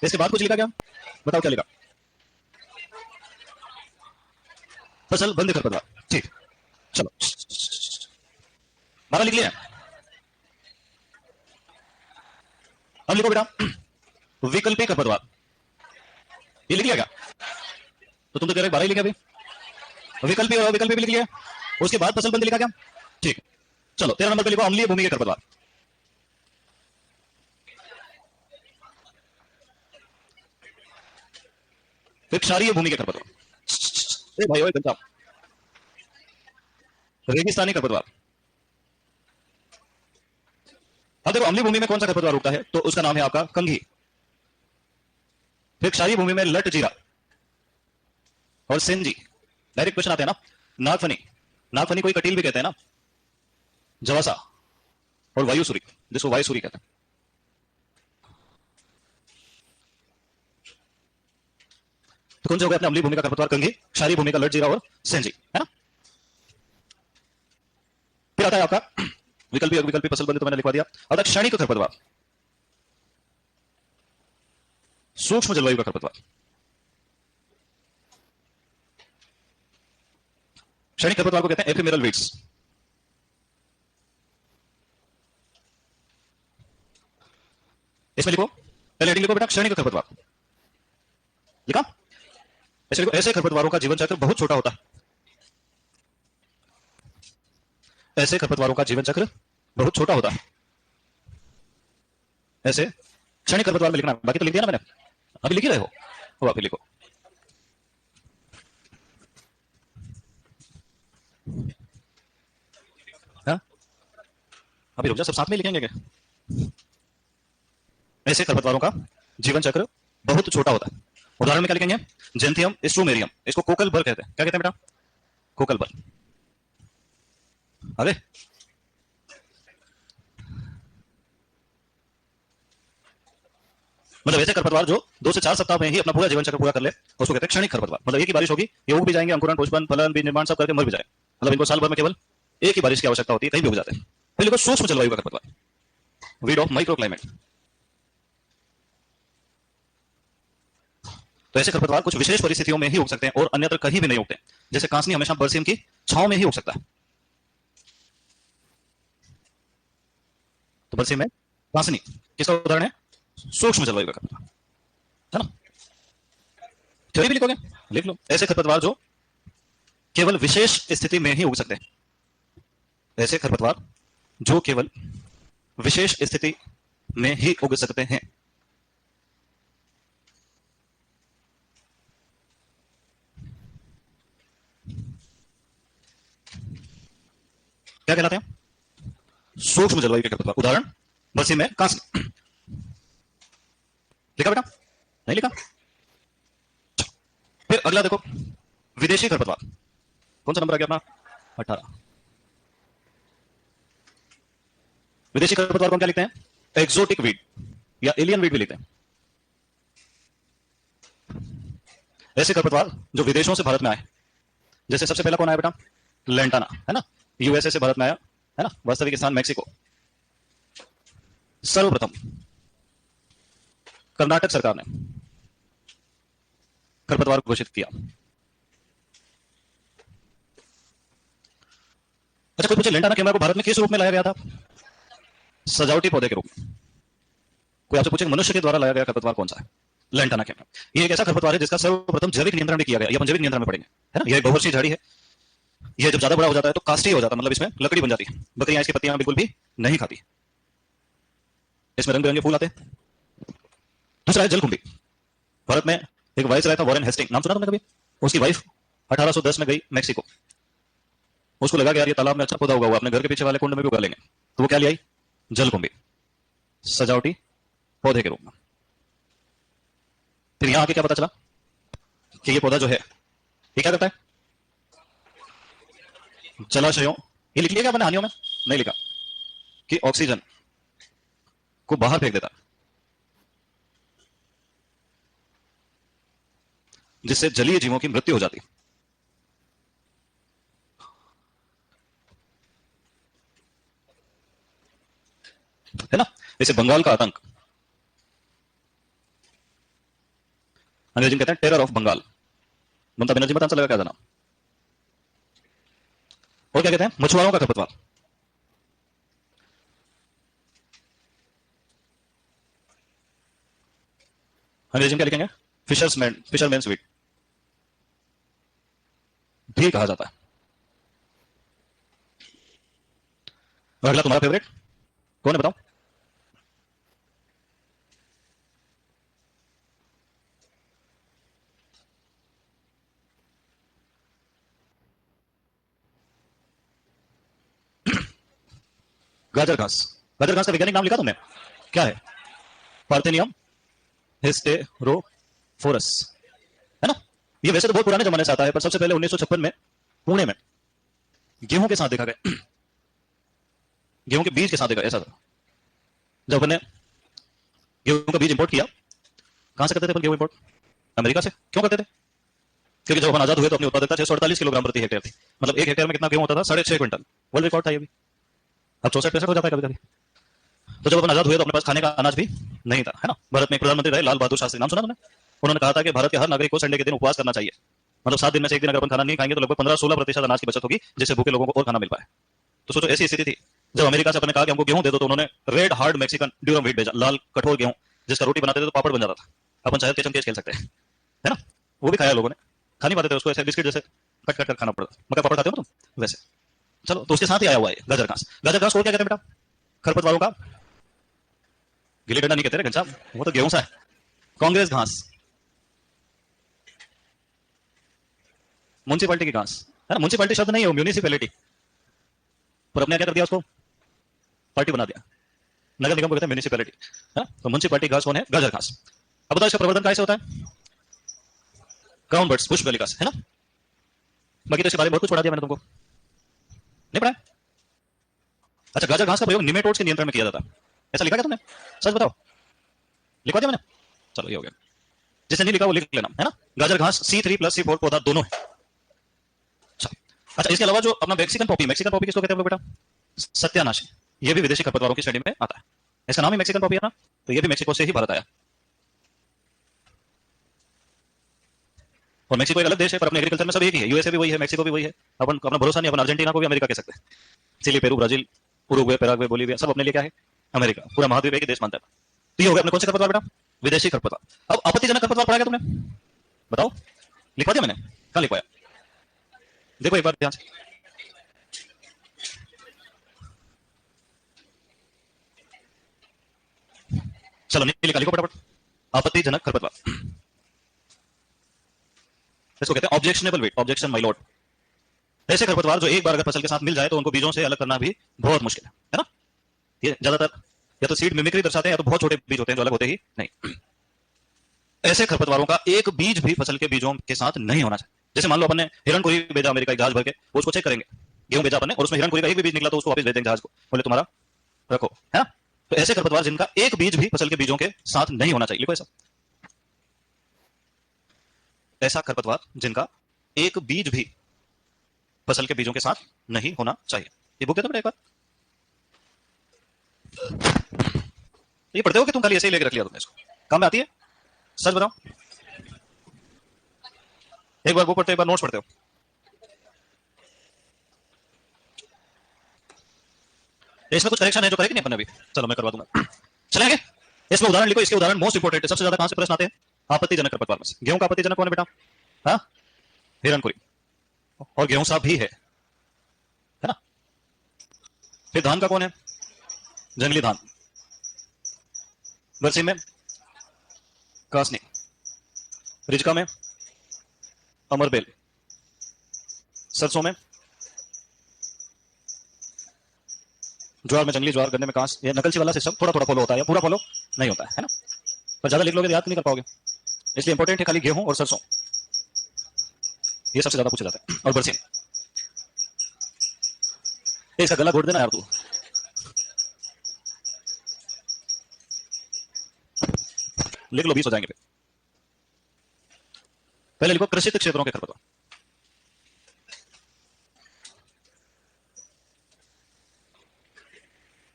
इसके बाद कुछ लिखा क्या? बताओ क्या लिखा? फसल बंद खरपतवार। ठीक, चलो 12 लिख लिया। अब लिखो बेटा विकल्पी खरपतवार। ये लिख लिया क्या? तो तुम तो कह रहे 12 ही लिखा भाई। विकल्पी और अविकल्पी भी लिख लिया। उसके बाद फसल बंद लिखा क्या? ठीक, चलो 13 नंबर पे लिखो अम्लीय भूमि के खरपतवार। फिर क्षारीय भूमि के खरपतवार। भाई ओए गंजा। रेगिस्तानी खरपतवार। अब देखो अम्लीय भूमि में कौन सा खरपतवार उगता है, तो उसका नाम है आपका कंघी। फिर क्षारीय भूमि में लट जीरा और सेंजी। डायरेक्ट क्वेश्चन आते हैं ना। नागफनी, नागफनी कोई कटील भी कहते हैं ना। जवासा और वायुसुरी, जिसको वायुसुरी कहते हैं। तो कौन से हो गए अपने अम्लीय भूमि का खरपतवार कंघी, क्षारीय भूमि का लट जीरा और सेंजी, है ना। फिर आता है आपका विकल्पी अविकल्पी फसल बंद, तो मैंने लिखवा दिया। अब तक क्षणिक खरपतवार, सूक्ष्म जलवायु का खरपतवार। क्षणिक खरपतवार को कहते हैं एफिमेरल वीड्स। इसमें लिखो, पहले हेडिंग लिखो बेटा क्षणिक खरपतवार। लिखा? ऐसे लिखो, ऐसे खरपतवारों का जीवन चक्र बहुत छोटा होता है। ऐसे खरपतवारों का जीवन चक्र बहुत छोटा होता है। ऐसे क्षणिक खरपतवार में लिखना, बाकी तो लिख दिया ना मैंने। अभी लिख ही रहे हो अभी लिखो। हाँ? अभी रुक जा, सब साथ में लिखेंगे क्या? ऐसे खरपतवारों का जीवन चक्र बहुत छोटा होता है। उदाहरण में क्या लिखेंगे? जेंथियम स्ट्रोमेरियम, इसको कोकल बर कहते हैं। क्या कहते हैं बेटा? कोकल बर। अरे मतलब ऐसे खरपतवार जो 2 से 4 सप्ताह में ही अपना पूरा जीवन चक्र पूरा कर ले, उसको कहते हैं क्षणिक खरपतवार। मतलब एक ही बारिश होगी, ये उग भी जाएंगे, अंकुरन पुष्पन फलन बीज निर्माण सब करके मर भी जाए। मतलब इनको साल भर में केवल एक ही बारिश की आवश्यकता होती है, कहीं भी उग जाते हैं। फिर लिखो सूक्ष्म जलवायु का खरपतवार, वीड ऑफ माइक्रो क्लाइमेट। तो ऐसे खरपतवार कुछ विशेष परिस्थितियों में ही उग सकते हैं और अन्यत्र कहीं भी नहीं उगते। जैसे कांसनी हमेशा बरसीम की छांव में ही उग सकता है। तो बरसीम में कांसनी किसका उदाहरण है? सूक्ष्म जलवायु का खरपतवार, है ना। थ्योरी भी लिखोगे? लिख लो। ऐसे खरपतवार जो केवल विशेष स्थिति में ही उग सकते हैं। ऐसे खरपतवार जो केवल विशेष स्थिति में ही उग सकते हैं। क्या कहलाते हैं? सूक्ष्म जलवायु के खरपतवार। उदाहरण बरसीम में कांसनी। लिखा बेटा? नहीं लिखा? फिर अगला देखो विदेशी खरपतवार। कौन सा नंबर आ गया अपना? 18। विदेशी खरपतवार को हम क्या लिखते हैं? एक्सोटिक वीड या एलियन वीड भी लिखते हैं। ऐसे खरपतवार जो विदेशों से भारत में आए, जैसे सबसे पहला कौन आया बेटा? लेंटाना, है ना। यूएसए से भारत में आया, है ना। वास्तविक स्थान मैक्सिको। सर्वप्रथम कर्नाटक सरकार ने खरपतवार घोषित किया। अच्छा कोई पूछे लेंटाना कैमरा को भारत में किस रूप में लाया गया था? सजावटी पौधे के रूप में। कोई आपसे पूछे मनुष्य के द्वारा लाया गया खरपतवार कौन सा है? Lantana camara. ये एक ऐसा खरपतवार है जिसका सर्वप्रथम जैविक नियंत्रण में किया गया। ये अपन जैविक नियंत्रण में पढ़ेंगे, है ना। ये बहुवर्षीय झाड़ी है। ये जब ज्यादा बड़ा हो जाता है तो कास्टी हो जाता है, मतलब इसमें लकड़ी बन जाती है। बकरियां इसकी पत्तियां बिल्कुल भी नहीं खाती। इसमें रंग बिरंगे फूल आते हैं। दूसरा है जलकुंभी। भारत में एक वायसराय था वॉरेन हेस्टिंग, नाम सुना तुमने कभी? उसकी वाइफ 1810 में गई मैक्सिको। उसको लगा कि यार ये तालाब में अच्छा पौधा उगा हुआ, अपने घर के पीछे वाले कुंड में भी उगा लेंगे। तो वो क्या ले आई? जलकुंभी, सजावटी पौधे के रूप में। फिर यहां आके क्या पता चला कि ये पौधा जो है ये क्या करता है? जलाशयों, ये लिख लिया क्या मैंने हानियों में? नहीं लिखा। कि ऑक्सीजन को बाहर फेंक देता, जिससे जलीय जीवों की मृत्यु हो जाती। है ना। जैसे बंगाल का आतंक, अंग्रेजी में कहते हैं टेरर ऑफ बंगाल। ममता बनर्जी मत आंसर लगा क्या था नाम। और क्या कहते हैं, मछुआरों का खरपतवार। अंग्रेजी में क्या लिखेंगे, फिशरमैन वीट भी कहा जाता है। अगला तुम्हारा फेवरेट कौन है बताओ। गाजर घास। गाजर घास का वैज्ञानिक नाम लिखा तुमने, क्या है, पार्थेनियम हिस्टेरोफोरस, है ना। ये वैसे तो बहुत पुराने जमाने से आता है, पर सबसे पहले 1956 में पुणे में गेहूं के साथ देखा गया, गेहूं के बीज के साथ देखा। ऐसा था जब अपने गेहूं का बीज इंपोर्ट किया। कहां से करते थे अपन गेहूं इंपोर्ट, अमेरिका से। क्यों करते थे, क्योंकि जब अपन आजाद हुए तो अपनी उत्पादकता 648 किलोग्राम प्रति हेक्टेयर थी। मतलब एक हेक्टेयर में कितना गेहूं होता था, 6.5 क्विंटल। वर्ल्ड रिकॉर्ड था ये भी। अब 64-65 हो जाता है कभी कभी। तो जब अपन आजाद हुए तो अपने पास खाने का अनाज भी नहीं था, है ना। भारत में एक प्रधानमंत्री रहे, लाल बहादुर शास्त्री, नाम सुना तुमने। उन्होंने कहा था कि भारत के हर नागरिक को संडे के दिन उपवास करना चाहिए। मतलब 7 दिन में से एक दिन अगर अपन खाना नहीं खाएंगे तो लगभग 15-16% अनाज की बचत होगी, जिससे भूखे लोगों को और खाना मिल पाए। तो सोचो ऐसी स्थिति थी। जब अमेरिका से अपने कहा कि हमको गेहूं दे दो, तो उन्होंने red hard Mexican durum wheat भेजा, लाल कठोर गेहूं, जिसका रोटी बनाते थे तो पापड़ बन जाता था। अपन शायद केचम केच खेल सकते हैं, है ना। वो भी खाया लोगों ने, खा नहीं पाते थे उसको, ऐसे बिस्किट जैसे कट कट कर खाना पड़ता। मक्का पापड़ खाते हो ना तुम वैसे। चलो, तो उसके साथ ही आया हुआ है गाजर घास। गाजर घास को क्या कहते हैं बेटा, खरपतवारों का गिल्ली डंडा नहीं कहते घनश्याम, वो तो गेहूं सा है। कांग्रेस घास, म्युनिसिपैलिटी की घास, है ना। म्युनिसिपैलिटी शब्द नहीं है, म्यूनिसिपैलिटी, पर अपने क्या कर दिया, उसको पार्टी बना दिया। नगर निगम को कहते हैं म्यूनिसिपैलिटी, है ना। तो म्युनिसिपैलिटी घास कौन है, गाजर घास। अब बताओ इसका प्रवर्धन कैसे होता है, क्राउन बर्ड्स, पुष्प बालिका से, है ना। बाकी तो इसके बारे में बहुत कुछ पढ़ा दिया मैंने तुमको, नहीं पढ़ा। अच्छा, गाजर घास का प्रयोग निमेटोड्स के नियंत्रण में किया जाता है, ऐसा लिखा क्या तुमने, सच बताओ, लिखवा दिया मैंने। चलो ये हो गया, जिसने नहीं लिखा वो लिख लेना, है ना। गाजर घास C3+C4 पौधा दोनों है। अच्छा, इसके अलावा जो अपना मैक्सिकन पॉपी, मैक्सिकन पॉपी किसको कहते हैं हम लोग बेटा, सत्यानाशी। ये भी विदेशी खरपतवारों की श्रेणी में आता है, इसका नाम ही मैक्सिकन पॉपी है ना। तो ये भी मैक्सिको से ही भारत आया, और मैक्सिको एक अलग देश है, पर अपने एग्रीकल्चर में सब एक ही है। यूएसए भी वही है, मैक्सिको भी वही है। अपन अपना भरोसा नहीं, अपन अर्जेंटीना को भी अमेरिका कह सकते हैं। Chile, Peru, Brazil, Uruguay, Paraguay, Bolivia, सब अपने लिए क्या है, अमेरिका। पूरा महाद्वीप एक ही देश मानता है। तो ये हो गया अपने कौन से खरपतवार बेटा, विदेशी खरपतवार। अब आपत्तिजनक खरपतवार पढ़ा क्या तुमने, बताओ, लिखवा दिया मैंने, कहां लिखवाया, देखो एक बार ध्यान से। चलो नहीं लिखा, लिखो फटाफट। आपत्तिजनक खरपतवार, इसको कहते हैं objectionable weed, objection my lord. ऐसे खरपतवार जो एक बार अगर फसल के साथ मिल जाए तो उनको बीजों से अलग करना भी बहुत मुश्किल है ना। ये ज्यादातर या तो सीड मिमिक्री दर्शाते हैं, या तो बहुत छोटे बीज होते हैं जो अलग होते ही नहीं। ऐसे खरपतवारों का एक बीज भी फसल के बीजों के साथ नहीं होना चाहिए। जैसे मान लो अपन ने हिरणकुरी भेजा अमेरिका, एक जहाज भर के, वो उसको चेक करेंगे। गेहूं भेजा अपन ने और उसमें हिरणकुरी का एक भी बीज निकला तो उसको वापस भेज देंगे जहाज को, बोले तुम्हारा रखो, है ना। तो ऐसे खरपतवार जिनका एक बीज भी फसल के बीजों के साथ नहीं होना चाहिए, लिखो ऐसा। ऐसा खरपतवार जिनका एक बीज भी फसल के बीजों के साथ नहीं होना चाहिए। ये बुक दे दो बेटा एक बार। ये पढ़ते हो कि तुम खाली ऐसे ही लेके रख लिया तुमने इसको, काम में आती है, सच बताओ। एक बार बुक पढ़ते हो, एक बार नोट्स पढ़ते हो। इसमें कुछ करेक्शन है जो करेक्ट नहीं अपन अभी, चलो मैं करवा दूंगा। चलेंगे, इसमें उदाहरण लिखो, इसके उदाहरण मोस्ट इंपोर्टेंट है। सबसे ज्यादा कहां से प्रश्न आते हैं, आपत्तिजनक खरपतवार में से। गेहूं का आपत्तिजनक कौन है बेटा, हाँ, हिरणकुरी, और गेहूं सा भी है ना। फिर धान का कौन है, जंगली धान। बरसी में कासनी, रिजका में अमरबेल, सरसों में, ज्वार में जंगली ज्वार, गन्ने में कांस। ये नकलची वाला सिस्टम थोड़ा थोड़ा फॉलो होता है, पूरा फॉलो नहीं होता है ना। पर ज्यादा लिख लोगे तो याद नहीं कर पाओगे, इसलिए इंपॉर्टेंट है खाली गेहूं और सरसों, ये सबसे ज्यादा पूछा जाता है। और बरसीन, इसका गला घोट देना यार तू, लिख लो 20 हो जाएंगे। फिर पहले लिखो कृषित क्षेत्रों के खरपतवार।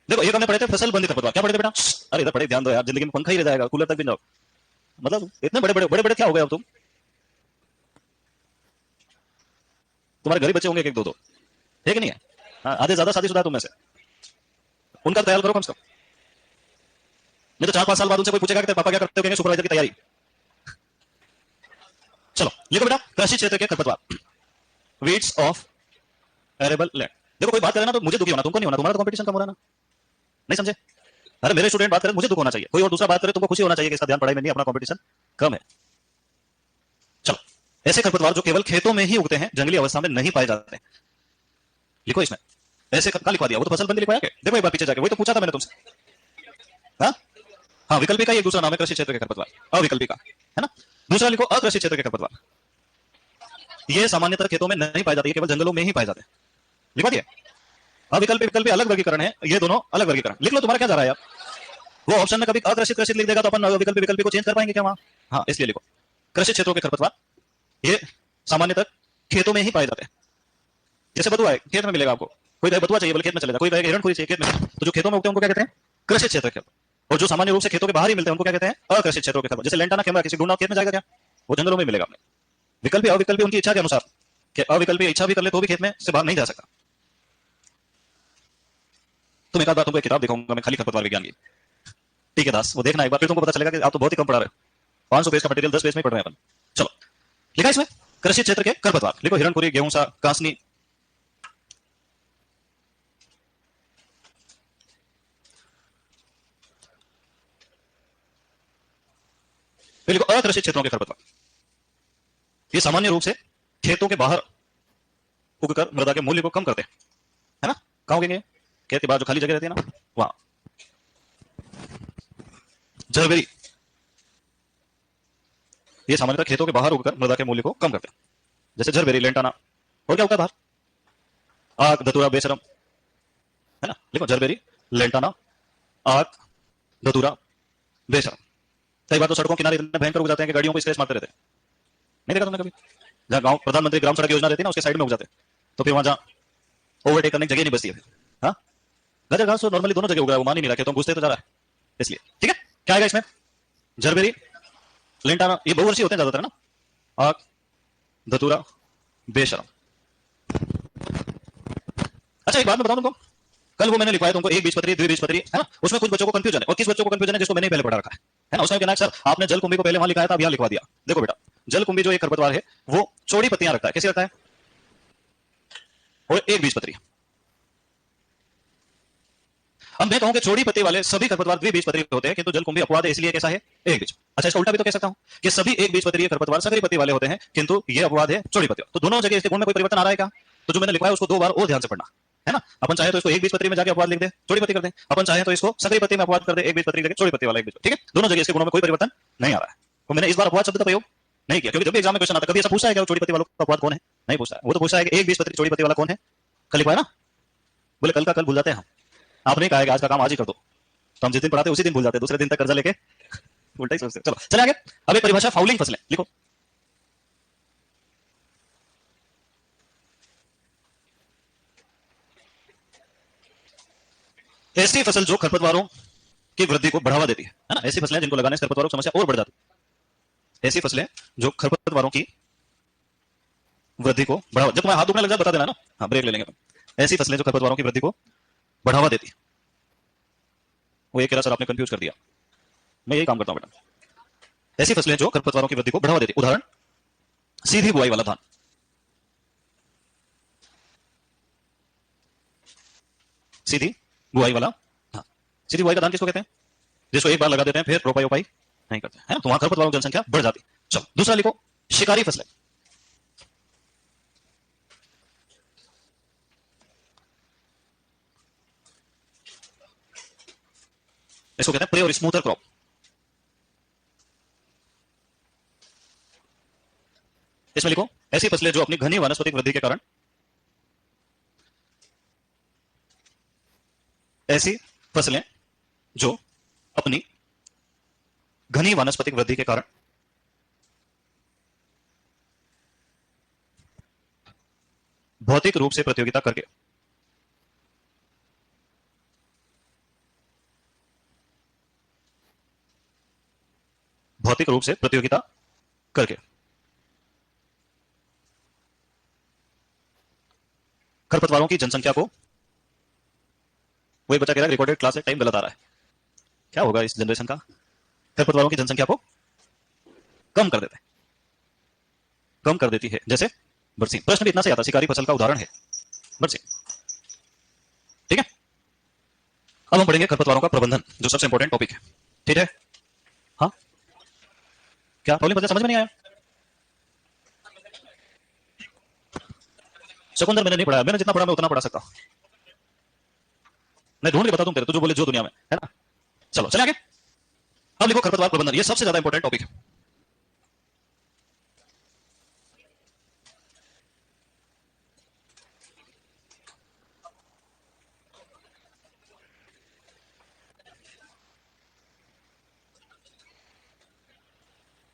देखो एक हमने पढ़े थे फसल बंदी खरपतवार, क्या पढ़े थे बेटा, अरे इधर पढ़े, ध्यान दो यार, जिंदगी में पंखा ही रह जाएगा, कूलर तक भी जाओ। मतलब इतने बड़े बड़े बड़े बड़े क्या हो गए अब तुम? तुम्हारे गरीब बच्चे होंगे एक एक दो दो, है कि नहीं है? हाँ, आधे ज्यादा शादीशुदा है तुम में से। उनका तैयार करो कम से कम। नहीं तो 4-5 साल बाद उनसे कोई पूछेगा कि तेरे पापा क्या करते हो, कहेंगे सुपरवाइजर की तैयारी। चलो लिखो बेटा, कृषि क्षेत्र के खरपतवार, वीड्स ऑफ एरेबल लैंड। देखो कोई बात करे ना तो मुझे दुखी होना, तुमको नहीं होना, तुम्हारा तो कंपटीशन कम हो रहा है ना, नहीं समझे? अरे मेरे स्टूडेंट बात करे मुझे दुख होना चाहिए, कोई और दूसरा बात करे तुमको खुशी होना चाहिए कि इसका ध्यान पढ़ाई में नहीं, अपना कंपटीशन कम है। चलो, ऐसे खरपतवार जो केवल खेतों में ही उगते हैं, जंगली अवस्था में नहीं पाए जाते, लिखो इसमें। ऐसे कहाँ लिखवा दिया? वो तो फसल बंदी लिखवाया के, देखो एक बार पीछे जाके, वही तो पूछा था मैंने तुमसे। हाँ हाँ, विकल्पी का एक दूसरा नाम है कृषि क्षेत्र के खरपतवार, अविकल्पी का, है ना? दूसरा लिखो अकृषि क्षेत्र के खरपतवार। ये सामान्यतः खेतों में नहीं पाए जाते, केवल जंगलों में ही पाए जाते हैं, लिखवा दिया। अविकल्पी विकल्पी अलग वर्गीकरण है, ये दोनों अलग वर्गीकरण। लिख लो, तुम्हारा क्या जा रहा है यार? वो ऑप्शन में कभी अकृषित कृषित लिख देगा तो अपन विकल्पी विकल्पी को चेंज कर पाएंगे क्या वहां? हाँ, इसलिए लिखो कृषि क्षेत्रों के खरपतवार, ये सामान्यतः खेतों में ही पाए जाते हैं। जैसे बथुआ है, खेत में मिलेगा आपको, कोई कहे बथुआ चाहिए बोले खेत में चलेगा, कोई कहे हिरणखूरी चाहिए खेत में, तो जो खेतों में उगते हैं उनको क्या कहते हैं? कृषि क्षेत्र के। और जो सामान्य रूप से खेतों के बाहर ही मिलते हैं उनको क्या कहते हैं? अकृषि क्षेत्रों के खरपतवार। जैसे लेंटाना कैमरा किसी ढूंढना खेत में जाएगा क्या? वो जंगलों में मिलेगा आपने। विकल्पी अविकल्पी उनकी इच्छा के अनुसार, कि अविकल्पी इच्छा भी कर ले तो भी खेत में से बाहर नहीं जा सकता। तुम एक आध बार तुमको एक किताब दिखाऊंगा मैं, खाली खरपतवार विज्ञान की, ठीक है दास, वो देखना एक बार, फिर तुमको पता चलेगा कि आप तो बहुत ही कम पढ़ा रहे हो। 500 पेज का मटेरियल 10 पेज में पढ़ रहे हैं अपन। चलो लिखा इसमें कृषि क्षेत्र के खरपतवार, लिखो हिरणखुरी, गेहूं, कासनी। फिर लिखो अकृषि क्षेत्रों के खरपतवार, ये सामान्य रूप से खेतों के बाहर उगकर मृदा के मूल्य को कम करते हैं, है ना? कहाँ उगेंगे? खेत के बाहर जो खाली जगह रहती है ना, वहां। जरबेरी, ये सामान्यतः खेतों के बाहर उगकर मृदा के मूल्य को कम करते हैं, जैसे जरबेरी, लेंटाना। और क्या होता है बाहर? आक, धतूरा, बेशरम, है ना? लिखो जरबेरी, लेंटाना, आक, धतूरा, बेशरम। कई बार तो सड़कों किनारे इतने भयंकर उग जाते हैं कि गाड़ियों को स्क्रैच मारते रहते हैं, नहीं देखा तुमने कभी? जहाँ गांव प्रधानमंत्री ग्राम सड़क योजना रहती है ना, उसके साइड में उग जाते हैं, तो फिर वहां जहाँ ओवरटेक करने की जगह नहीं बचती है। हाँ, गजर घास तो नॉर्मली दोनों जगह उग रहा है, वो मान ही नहीं रहा, तो हम घुसते तो जा रहा है, इसलिए। ठीक है, क्या आएगा इसमें? जरबेरी, लेंटाना, ये बहुवर्षीय होते हैं ज्यादातर ना, आक, धतूरा, बेशरम। अच्छा एक बात मैं बताऊं तुमको, कल वो मैंने लिखवाया तुमको एक बीजपत्री, द्विबीजपत्री, है ना? उसमें कुछ बच्चों को कंफ्यूजन है, और किस बच्चों को कंफ्यूजन है? जिसको मैंने पहले पढ़ा रखा है ना? उसमें कहना है सर आपने जलकुंभी को पहले वहां लिखाया था, अब यहां लिखवा दिया। देखो बेटा, जलकुंभी जो एक खरपतवार है वो चौड़ी पत्तियां रखता है, कैसे रखता है? और एक बीजपत्री। अब मैं कहूं कि चौड़ी पत्ती वाले सभी खरपतवार द्विबीजपत्री होते हैं, किंतु जलकुंभी अपवाद है, इसलिए कैसा है? एक बीज। अच्छा, इसका उल्टा भी तो कह सकता हूं कि सभी एक बीजपत्री खरपतवार सकरी पत्ती वाले होते हैं, किंतु ये अपवाद है चौड़ी पत्ती। तो दोनों जगह इसके गुण में कोई परिवर्तन आ रहा है क्या? तो जो मैंने लिखवाया उसको 2 बार और ध्यान से पढ़ना, है ना? अपन चाहे तो इसको एक बीजपत्री में जाके अपवाद लिख दे, चौड़ी पत्ती कर दे, अपन चाहे तो इसको सकरी पत्ती में अपवाद कर दे, एक बीजपत्री लेके चौड़ी पत्ती वाला एक बीज। ठीक है, दोनों जगह इसके गुणों में कोई परिवर्तन नहीं आ रहा है। तो मैंने इस बार अपवाद शब्द का प्रयोग नहीं किया, क्योंकि जब भी एग्जाम में क्वेश्चन आता है, कभी ऐसा पूछा है कि चौड़ी पत्ती वालों का अपवाद कौन है? नहीं पूछा है। वो तो पूछा है कि एक बीजपत्री चौड़ी पत्ती वाला कौन है, कल लिखवाया ना? बोले कल का कल भूल जाते हैं हम, आपने कहा कि आज का काम आज ही कर दो, तो हम जिस दिन पढ़ाते उसी दिन भूल जाते, दूसरे दिन तक कर्जा लेके उल्टा ही सोचते। चलो चले आगे। अब एक परिभाषा, फाउलिंग फसलें, लिखो। ऐसी फसल जो खरपतवारों की वृद्धि को बढ़ावा देती है ना? ऐसी फसलें जिनको लगाने से खरपतवारों की समस्या और बढ़ जाती है। ऐसी फसलें जो खरपतवारों की वृद्धि को बढ़ावा, जब तुम्हारा हाथ दुखने लग जाए बता देना ना, हाँ ब्रेक ले लेंगे अपन। ऐसी फसलें जो खरपतवारों की वृद्धि को बढ़ावा देती है। वो ये कह रहा सर आपने कंफ्यूज कर दिया, मैं यही काम करता हूं बेटा। ऐसी फसलें जो खरपतवारों की वृद्धि को बढ़ावा देती है, उदाहरण सीधी बुआई वाला धान, सीधी बुआई वाला धान। सीधी बुआई का धान किसको कहते हैं? जिसको एक बार लगा देते हैं फिर रोपाई उपाई नहीं करते हैं, तो वहां खरपतवारों की जनसंख्या बढ़ जाती है। चलो दूसरा लिखो, शिकारी फसलें। इसको कहते हैं प्रे और स्मूथर क्रॉप। इसमें लिखो ऐसी फसलें जो अपनी घनी वानस्पतिक वृद्धि के कारण, ऐसी फसलें जो अपनी घनी वानस्पतिक वृद्धि के कारण भौतिक रूप से प्रतियोगिता करके भौतिक रूप से प्रतियोगिता करके। खरपतवारों की जनसंख्या को, वो एक बच्चा कह रहा है रिकॉर्डेड क्लास है, टाइम गलत आ रहा है, क्या होगा इस जनरेशन का? खरपतवारों की जनसंख्या को कम कर देते, कम कर देती है, जैसे बरसीम। प्रश्न भी इतना से आता, शिकारी फसल का उदाहरण है बरसीम। ठीक है, अब हम पढ़ेंगे खरपतवारों का प्रबंधन, जो सबसे इंपॉर्टेंट टॉपिक है। ठीक है, हाँ क्या प्रॉब्लम समझ में नहीं आया? चकुंदर मैंने नहीं पढ़ा, मैंने जितना पढ़ा मैं उतना पढ़ा सकता हूं। मैं ढूंढ के बता दूं तेरे, तू जो बोले जो दुनिया में है ना। चलो चले आगे। अब लिखो खरपतवार प्रबंधन, ये सबसे ज्यादा इंपॉर्टेंट टॉपिक है।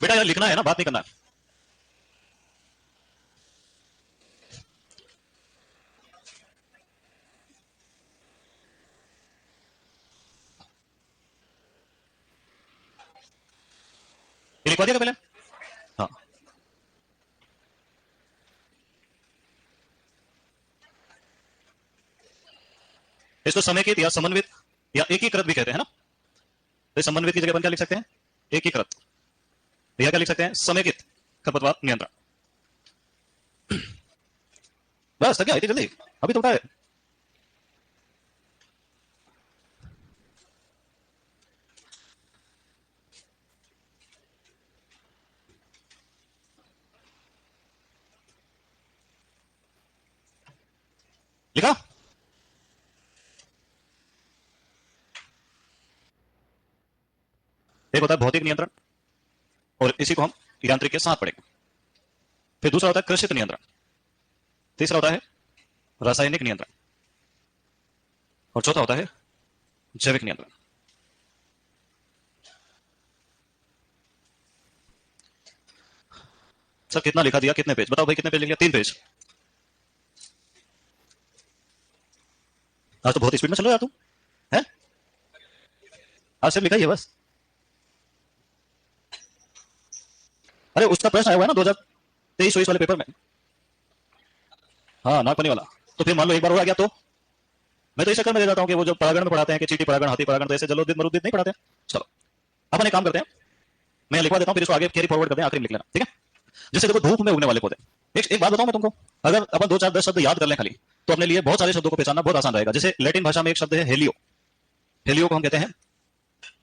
बेटा यार लिखना है ना, बात नहीं करना है। ये लिखवा दिया पहले, हाँ। इसको समेकित या समन्वित या एकीकृत भी कहते हैं ना। तो समन्वित की जगह अपन क्या लिख सकते हैं? एकीकृत। या क्या लिख सकते हैं? समेकित खरपतवार नियंत्रण। बस तक क्या आई थी जल्दी, अभी तो उठा है। लिखा? एक होता है भौतिक नियंत्रण, और इसी को हम यांत्रिक के साथ पढ़ेंगे। फिर दूसरा होता है कृषित नियंत्रण, तीसरा होता है रासायनिक नियंत्रण, और चौथा होता है जैविक नियंत्रण। सर कितना लिखा दिया, कितने पेज बताओ भाई, कितने पेज लिख लिया? 3 पेज। आज तो बहुत स्पीड में चल रहा है तू, है? आज सिर्फ लिखा ही है बस। अरे उसका प्रश्न आया हुआ है ना 2023-24 वाले पेपर में, हाँ नागपनी वाला। तो फिर मान लो एक बार हो गया तो मैं तो इस चक्कर में दे जाता हूँ कि वो जो परागण में पढ़ाते हैं कि चीटी परागण, हाथी परागण, तो ऐसे जलोदित मरुदित नहीं पढ़ाते। चलो अपन एक काम करते हैं, मैं लिखवा देता हूँ, फिर इसको आगे कैरी फॉरवर्ड करते हैं, आखिरी में लिख लेना, ठीक है? जैसे देखो धूप में उगने वाले पौधे, एक बात बताऊं मैं तुमको, अगर अपन 2 4 10 शब्द याद कर लें खाली, तो अपने लिए बहुत सारे शब्दों को पहचानना बहुत आसान रहेगा। जैसे लैटिन भाषा में एक शब्द है हेलियो, हेलियो को हम कहते हैं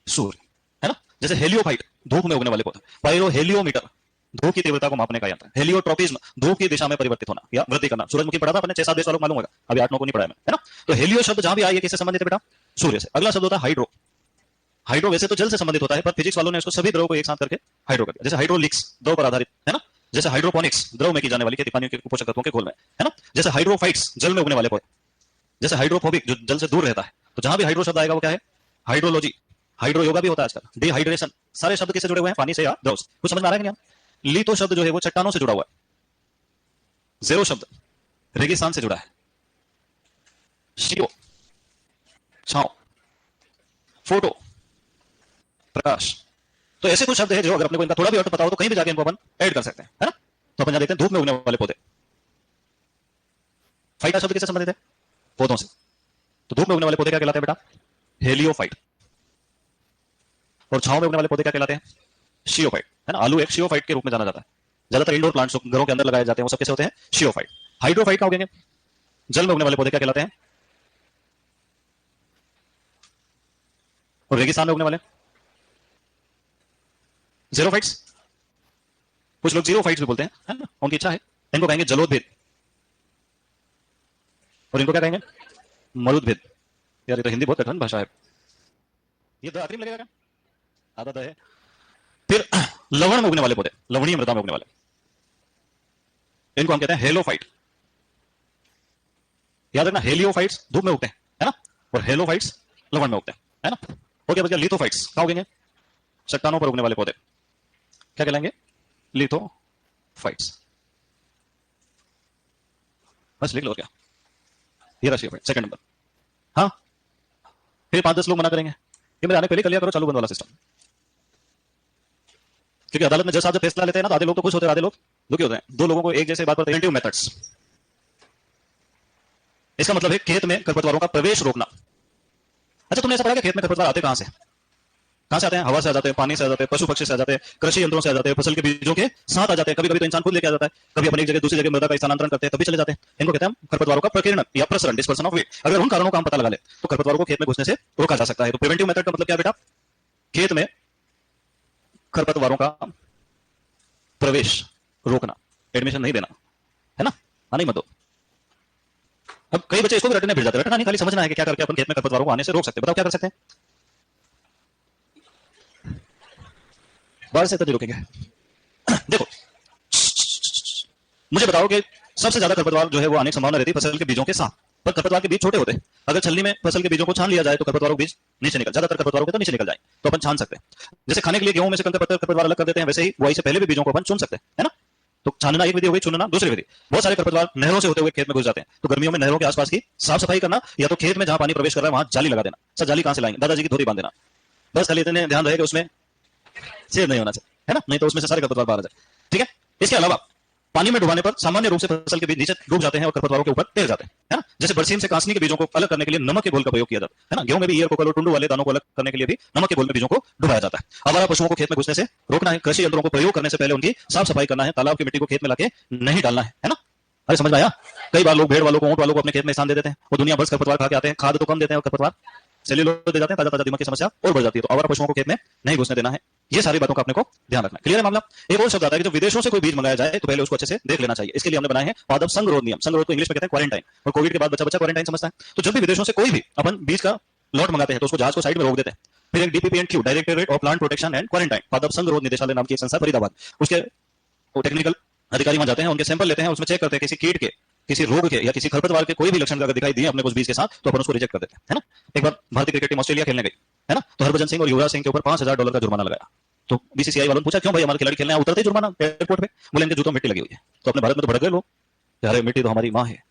सूर्य, है ना। जैसे हेलियोफाइट धूप में उगने वाले पौधे, पायरो हेलियोमीटर धूप की तीव्रता को मापने का यंत्र, हेलियोट्रोपिज्म धूप की दिशा में परिवर्तित होना या वृद्धि करना। सूरजमुखी पढ़ा था अपने 6 7 देश वालों को मालूम होगा, अभी 8 9 को नहीं पढ़ा है, है ना। तो हेलियो शब्द जहां भी आए किससे संबंधित है बेटा? सूर्य से। अगला शब्द होता है हाइड्रो, हाइड्रो वैसे तो जल से संबंधित होता है, पर फिजिक्स वालों ने इसको सभी द्रव को एक साथ करके हाइड्रो कर दिया। जैसे हाइड्रोलिक्स द्रव पर आधारित, है ना। जैसे हाइड्रोपोनिक्स द्रव में की जाने वाली खेती पानी के पोषक तत्वों के घोल में, है ना। जैसे हाइड्रोफाइट्स जल में उगने वाले पौधे, जैसे हाइड्रोफोबिक जो जल से दूर रहता है। तो जहां भी हाइड्रो शब्द आएगा वो क्या है? हाइड्रोलॉजी। हाइड्रो योगा भी होता है आजकल, डिहाइड्रेशन, सारे शब्द किससे जुड़े हुए हैं? पानी से या द्रव से। कुछ समझ में आ रहा है नहीं? लीतो शब्द जो है वो चट्टानों से जुड़ा हुआ है। जेरो शब्द रेगिस्तान से जुड़ा है। शियो छाओ, फोटो प्रकाश। तो ऐसे कुछ शब्द है जो अगर अपने को इनका थोड़ा भी अर्थ पता हो तो कहीं भी जाके इनको अपन ऐड कर सकते हैं, है ना। तो अपन देखते हैं धूप में उगने वाले पौधे, फाइटा शब्द किससे संबंधित है? पौधों से। तो धूप में उगने वाले पौधे क्या कहलाते हैं बेटा? हेलियोफाइट। और छांव में उगने वाले पौधे क्या कहलाते हैं? शियोफाइट, है ना। आलू एक शियोफाइट के रूप में जाना जाता है। ज्यादातर इंडोर प्लांट्स घरों के अंदर लगाए जाते हैं वो सब कैसे होते हैं? शियोफाइट। हाइड्रोफाइट क्या उगेंगे? जल में उगने वाले पौधे क्या कहलाते हैं? और रेगिस्तान में उगने वाले जीरोफाइट्स, कुछ लोग जीरोफाइट्स भी बोलते हैं, है ना, उनकी इच्छा है। इनको कहेंगे जलोदभेद, और इनको क्या कहेंगे? मरुदभेद। यार ये तो हिंदी बहुत कठिन भाषा है, ये तो आखिरी में लगेगा क्या? आदत है। फिर लवण में उगने वाले पौधे, लवणीय मृदा में उगने वाले, इनको हम कहते हैं हेलोफाइट। याद रखना, हेलियोफाइट्स धूप में उगते हैं, है ना, और हेलोफाइट्स लवण में उगते हैं, है ना। ओके, बच गया लिथोफाइट्स, कहां उगेंगे? चट्टानों पर उगने वाले पौधे क्या कहलाएंगे? लिथोफाइट्स। बस लिख लो क्या, ये राशि सेकंड नंबर। हाँ, फिर 5 10 लोग मना करेंगे, ये मेरे आने पहले कर लिया करो चालू बंद वाला सिस्टम। क्योंकि अदालत में जज साहब जब फैसला लेते हैं ना, तो आधे लोग तो खुश होते हैं, आधे लोग दुखी होते हैं। दो लोगों को एक जैसे बात पर प्रिवेंटिव मेथड्स, इसका मतलब है खेत में खरपतवारों का प्रवेश रोकना। अच्छा, तुमने ऐसा पढ़ा कि खेत में खरपतवार आते कहां से? कहां से आते हैं? हवा से आ जाते हैं, पानी से आ जाते हैं, पशु पक्षी से आ जाते हैं, कृषि यंत्रों से आ जाते हैं, फसल के बीजों के साथ आ जाते हैं। कभी कभी तो इंसान खुद लेके आ जाता है, कभी अपन एक जगह दूसरी जगह मृदा का स्थानांतरण करते हैं तभी चले जाते हैं। इनको कहते हैं खरपतवारों का प्रकीर्णन या प्रसरण, डिस्पर्सन ऑफ वेट। अगर उन कारणों का हम पता लगा ले तो खरपतवारों को खेत में घुसने से रोका जा सकता है। तो प्रिवेंटिव मेथड का मतलब क्या बेटा? खेत में खरपतवारों का प्रवेश रोकना, एडमिशन नहीं देना, है ना? आने मत दो। अब कई बच्चे इसको भी रटने भिड़ जाते हैं। रटना नहीं, खाली समझना है कि क्या करके अपन खेत में खरपतवारों को आने से रोक सकते हैं। बताओ क्या कर सकते हैं? बाढ़ से तभी रोकेंगे। देखो, मुझे बताओ कि सबसे ज्यादा खरपतवार जो है वो आने की संभावना रहती है फसल के बीजों के साथ, पर खरपतवार के बीज छोटे होते हैं। अगर छलनी में फसल के बीजों को छान लिया जाए तो खरपतवारों के बीज नीचे निकल, ज्यादातर खरपतवारों के तो नीचे निकल जाए, तो अपन छान सकते हैं। जैसे खाने के लिए गेहूं में से कंकर पत्थर खरपतवार अलग कर देते हैं, वैसे ही बुआई से पहले भी बीजों को अपन चुन सकते हैं, है ना? तो छानना एक विधि हो गई, चुनना दूसरी विधि। बहुत सारे खरपतवार नहरों से होते हुए खेत में घुस जाते हैं, तो गर्मियों में नहरों के आसपास की साफ सफाई करना, या तो खेत में जहां पानी प्रवेश कर रहा है वहां जाली लगा देना। सर जाली कहां से लाएंगे? दादाजी की धोती बांध देना, बस खाली इतने ध्यान रहे कि उसमें छेद नहीं होना चाहिए, है ना? नहीं तो उसमें से सारे खरपतवार बाहर आ जाए। ठीक है। इसके अलावा पानी में डुबाने पर सामान्य रूप से फसल के बीज नीचे डूब जाते हैं और खरपतवारों के ऊपर तैर जाते हैं, है ना? जैसे बरसीम से कासनी के बीजों को अलग करने के लिए नमक के घोल का प्रयोग किया जाता है ना? गेहूं में भी ईयर कोकल और टुंडू वाले दानों को अलग करने के लिए भी नमक के घोल में बीजों को डुबाया जाता है। आवारा पशुओं को खेत में घुसने से रोकना है, कृषि यंत्रों को प्रयोग करने से पहले उनकी साफ सफाई करना है, तालाब की मिट्टी को खेत में लाके नहीं डालना है ना? अरे समझ में आया? कई बार लोग भेड़ वालों को, ऊंट वालों को अपने खेत में स्थान दे देते हैं, वो दुनिया भर खरपतवार खा के आते हैं, खाद तो कम देते हैं और खरपतवार सेल्यूलोज दे जाते हैं, ताजा ताजा दिमाग की समस्या और बढ़ जाती है। तो आवारा पशुओं को खेत में नहीं घुसने देना है। ये सारी बातों का अपने को ध्यान रखना है। क्लियर है मामला? एक और शब्द आता है कि जब विदेशों से कोई बीज मंगाया जाए तो पहले उसको अच्छे से देख लेना चाहिए। इसके लिए हमने बनाए हैं पादप संगरोध नियम। संगरोध को इंग्लिश में कहते हैं क्वारंटाइन, और कोविड के बाद बच्चा बच्चा क्वारंटाइन समझता है। तो जब भी विदेशों से कोई भी अपन बीज का लॉट मंगाते हैं तो उसको जहाज को साइड में रोक देते हैं। फिर एक DPPNQ, directorate of plant protection and quarantine, पादप संगरोध निदेशालय नाम की एक संस्था फरीदाबाद, उसके टेक्निकल अधिकारी वहां जाते हैं, उनके सैंपल लेते हैं, उसमें चेक करते हैं किसी कीट के, किसी रोग के या किसी खरपतवार के कोई भी लक्षण अगर दिखाई दिए अपने कुछ बीज के साथ तो अपन उसको रिजेक्ट कर देते हैं, है ना? एक बार भारतीय क्रिकेट टीम ऑस्ट्रेलिया खेलने गई, है ना? तो हरभजन सिंह और युवराज सिंह के ऊपर $5,000 का जुर्माना लगाया। तो बीसीसीआई वालों ने पूछा क्यों भाई हमारे खिलाड़ी खेलने आए, उतरते ही जुर्माना एयरपोर्ट पे? बोले इनके जूतों में मिट्टी लगी हुई है। तो अपने भारत में तो भड़क गए लोग, अरे मिट्टी तो हमारी माँ है,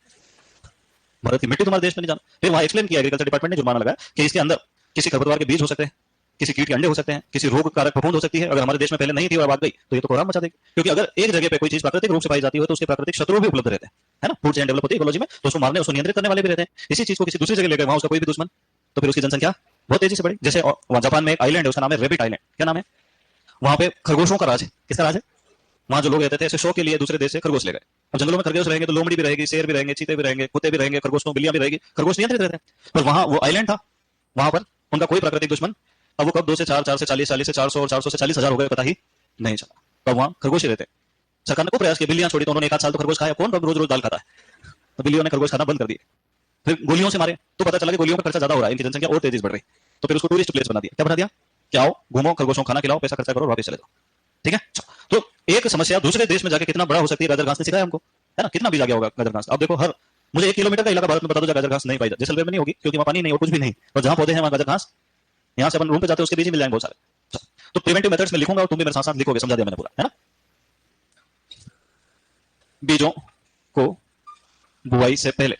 भारत की मिट्टी तुम्हारे देश में नहीं जाना। फिर वहां एक्सप्लेन किया, एग्रीकल्चर डिपार्टमेंट ने जुर्माना लगाया कि इसके अंदर किसी खरपतवार के बीज हो सकते हैं, किसी कीट के अंडे हो सकते हैं, किसी रोग कारक फफूंद हो सकती है। अगर हमारे देश में पहले नहीं थी और बात गई तो ये तो कोहराम मचा देगी। क्योंकि अगर एक जगह पे कोई चीज प्राकृतिक रूप से पाई जाती है तो उसके प्राकृतिक शत्रु भी उपलब्ध रहते हैं, है ना? फूड चेन डेवलप होती है इकोलॉजी में, तो उसको मारने, उसको नियंत्रित करने वाले भी रहते हैं। इसी चीज को किसी दूसरी जगह ले गए, वहां उसका कोई भी दुश्मन, तो फिर उसकी जनसंख्या बहुत तेजी से बढ़ी। जैसे जापान में एक आइलैंड है, उसका नाम है रेबिट आइलैंड। क्या नाम है? वहां पे खरगोशों का राज है। किसका राज है? वहां जो लोग रहते थे ऐसे शो के लिए दूसरे देश से खरगोश ले गए। अब जंगलों में खरगोश रहेंगे तो लोमड़ी भी रहेगी, शेर भी रहेंगे, चीते भी रहेंगे, कुत्ते भी रहेंगे, खरगोश बिल्लियां भी रहेगी, खरगोश नियंत्रित रहते हैं। पर वहां वो आइलैंड था, वहां पर उनका कोई प्राकृतिक दुश्मन, अब वो कब 2 से 4, 4 से 40, 40 से 400 और 400 से 40,000 हो गए पता ही नहीं चला। तब वहां खरगोश ही रहते। सरकार ने को प्रयास किया, बिल्लियां छोड़ी तो उन्होंने 1 आध साल तो खरगोश खाया, कौन रोज रोज दाल खाता है? तो बिल्लियों ने खरगोश खाना बंद कर दिए। फिर गोलियों से मारे तो पता चला कि गोलियों का खर्चा ज्यादा हो रहा है, इनकी जनसंख्या और तेजी से बढ़ रही। तो फिर उसको टूरिस्ट प्लेस बना दिया। क्या बना दिया? क्या आओ घूमो, खरगोशों को खाना खिलाओ, पैसा खर्चा करो और वापस चले जाओ। ठीक है। तो एक समस्या दूसरे देश में जाके कितना बड़ा हो सकती है, गाजर घास ने सिखाया हमको, है ना? कितना बीज आ गया होगा गाजर घास। अब देखो, हर मुझे 1 किलोमीटर का इलाका भारत में बता दो जहाँ गाजर घास नहीं पाई जाती। जैसलमेर में नहीं होगी क्योंकि वहां पानी नहीं और कुछ भी नहीं, और जहां पौधे हैं वहां गाजर घास। यहाँ से अपन रूम पे जाते हैं उसके बीच मिल जाएंगे बहुत सारे। तो प्रिवेंटिव मेथड्स में लिखूंगा और तुम भी मेरे साथ साथ लिखोगे, समझा दिया मैंने पूरा, है ना? बीजों को बुआई से पहले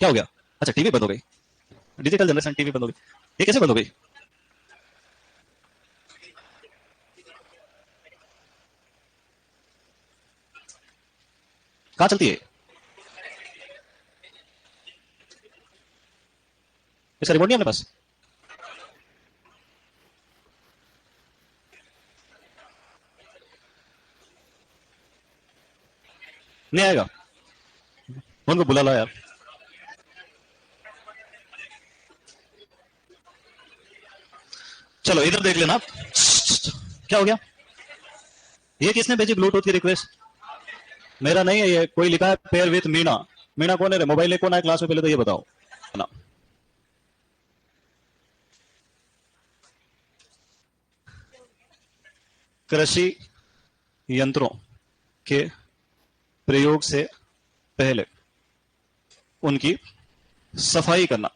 क्या हो गया? अच्छा टीवी बंद हो गई, डिजिटल जनरेशन टीवी बंद हो गई। ये कैसे बंद हो गई? कहां चलती है? इसका रिमोट नहीं है अपने पास? नहीं आएगा? उनको बुला ला यार। चलो इधर देख लेना। क्या हो गया? ये किसने भेजी ब्लूटूथ की रिक्वेस्ट? मेरा नहीं है ये, कोई लिखा है पेयर विथ मीना। मीना कौन है रे? मोबाइल कौन है क्लास में, पहले तो ये बताओ ना। कृषि यंत्रों के प्रयोग से पहले उनकी सफाई करना,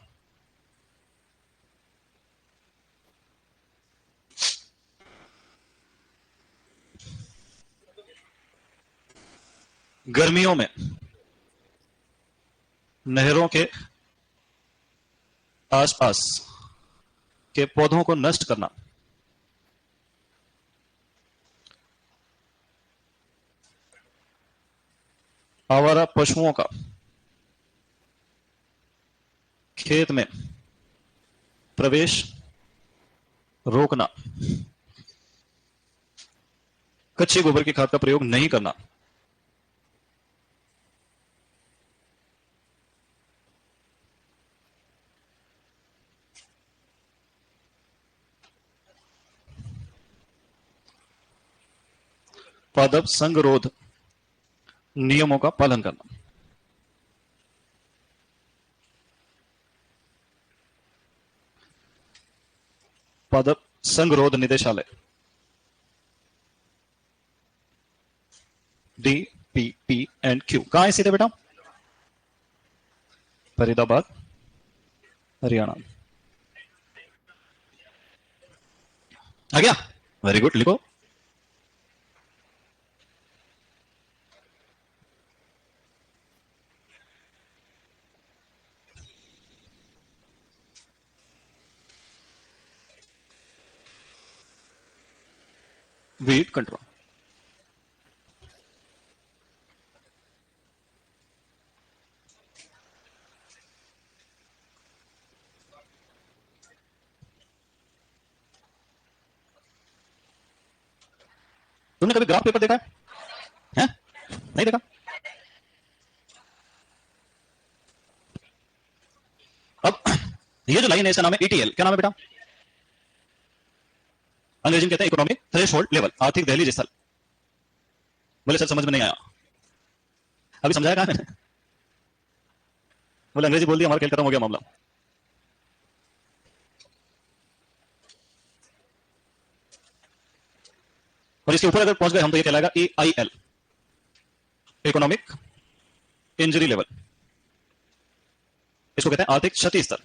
गर्मियों में नहरों के आसपास के पौधों को नष्ट करना, आवारा पशुओं का खेत में प्रवेश रोकना, कच्चे गोबर की खाद का प्रयोग नहीं करना, पादप संगरोध नियमों का पालन करना। पादप संगरोध निदेशालय DPP&Q कहां है सीधे बेटा? फरीदाबाद, हरियाणा। आ गया? वेरी गुड, लिखो। Wheat control. तुमने कभी ग्राफ पेपर देखा है? नहीं देखा? अब ये जो लाइन है इसका नाम है ETL। क्या नाम है बेटा? अंग्रेजी में कहते हैं इकोनॉमिक थ्रेशोल्ड लेवल, आर्थिक दहलीज स्थल। बोले सर समझ में नहीं आया। अभी समझाया कहां मैंने? बोले अंग्रेजी बोल दिया, हमारा खेल खत्म हो गया मामला। और इसके ऊपर अगर पहुंच गए हम तो ये कहलाएगा EIL, इकोनॉमिक इंजरी लेवल। इसको कहते हैं आर्थिक क्षति स्तर।